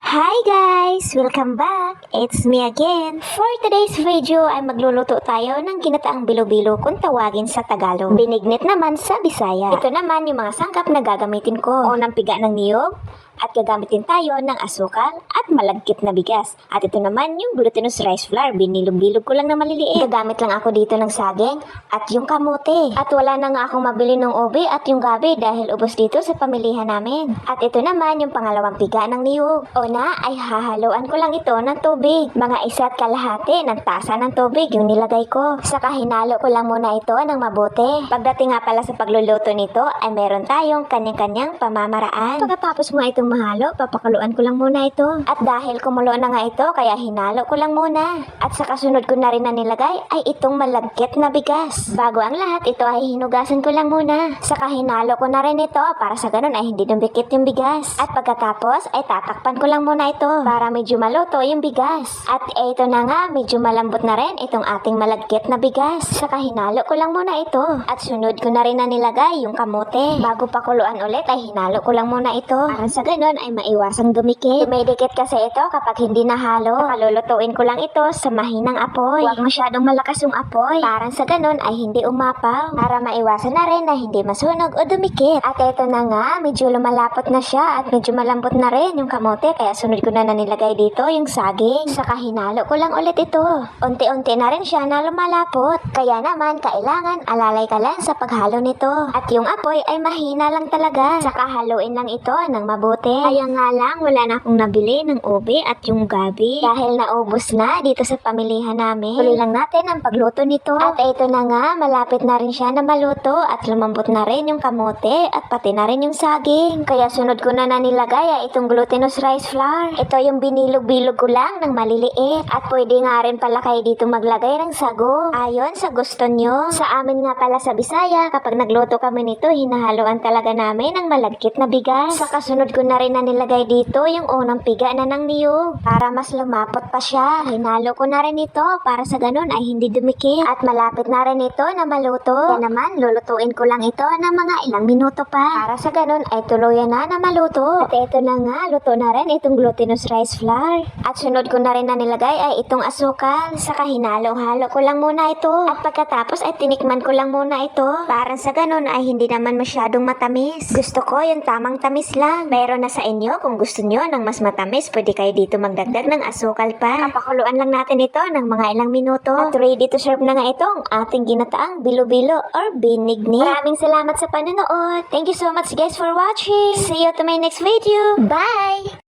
Hi guys! Welcome back! It's me again. For today's video ay magluluto tayo ng ginataang bilo-bilo kung tawagin sa Tagalog. Binignit naman sa Bisaya. Ito naman yung mga sangkap na gagamitin ko. Unang piga ng niyog, at gagamitin tayo ng asukal at malagkit na bigas. At ito naman yung glutinous rice flour. Binilog-bilog ko lang na maliliit. Gagamit lang ako dito ng saging at yung kamote. At wala na nga akong mabili ng ube at yung gabi dahil ubos dito sa pamilihan namin. At ito naman yung pangalawang piga ng niyog. Una ay hahaluan ko lang ito ng tubig. Mga 1 kalahati ng tasa ng tubig yung nilagay ko. Saka hinalo ko lang muna ito ng mabuti. Pagdating nga pala sa pagluluto nito ay meron tayong kanyang-kanyang pamamaraan. Pagkatapos mo itong mahalo, papakuluan ko lang muna ito. At dahil kumulo na nga ito, kaya hinalo ko lang muna. At sa kasunod ko na rin na nilagay ay itong malagkit na bigas. Bago ang lahat, ito ay hinugasan ko lang muna. Saka hinalo ko na rin ito para sa ganun ay hindi dumikit yung bigas. At pagkatapos ay tatakpan ko lang muna ito para medyo maluto yung bigas. At ito na nga, medyo malambot na rin itong ating malagkit na bigas. Saka hinalo ko lang muna ito. At sunod ko na rin na nilagay yung kamote. Bago pakuluan ulit ay hinalo ko lang muna ito. Para sa ganun ay maiwasang dumikit. Dumidikit kasi ito kapag hindi nahalo. Kalulutuin ko lang ito sa mahinang apoy. Huwag masyadong malakas yung apoy. Parang sa ganun ay hindi umapaw. Para maiwasan na rin na hindi masunog o dumikit. At ito na nga, medyo lumalapot na siya at medyo malambot na rin yung kamote. Kaya sunod ko na nilagay dito yung saging. Saka hinalo ko lang ulit ito. Unti-unti na rin siya na lumalapot. Kaya naman kailangan alalay ka lang sa paghalo nito. At yung apoy ay mahina lang talaga. Saka haluin lang ito ng mabuti. Kaya nga lang, wala na akong nabili ng ube at yung gabi. Dahil naubos na dito sa pamilihan namin. Tuloy lang natin ang pagluto nito. At ito na nga, malapit na rin siya na maluto. At lumambot na rin yung kamote at pati na rin yung saging. Kaya sunod ko na nilagay ay itong glutinous rice flour. Ito yung binilog-bilog ko lang ng maliliit. At pwede nga rin pala kayo dito maglagay ng sago. Ayon sa gusto nyo. Sa amin nga pala sa Bisaya, kapag nagluto kami nito, hinahaluan talaga namin ng malagkit na bigas. Sa kasunod ko na rin na nilagay dito yung unang piga na ng niyog para mas lumapot pa siya. Hinalo ko na rin ito para sa ganun ay hindi dumikit. At malapit na rin ito na maluto. Kaya naman, lulutuin ko lang ito ng mga ilang minuto pa. Para sa ganun ay tuluyan na maluto. At ito na nga, luto na rin itong glutinous rice flour. At sunod ko na rin na nilagay ay itong asukal. Saka hinalo-halo ko lang muna ito. At pagkatapos ay tinikman ko lang muna ito. Para sa ganun ay hindi naman masyadong matamis. Gusto ko yung tamang tamis lang. Meron na sa inyo kung gusto nyo ng mas matamis, pwede kayo dito magdagdag ng asukal pa. Papakuluan lang natin ito ng mga ilang minuto. At ready to serve na nga itong ating ginataang bilo-bilo or binignit. Maraming salamat sa panonood. Thank you so much guys for watching. See you to my next video. Bye!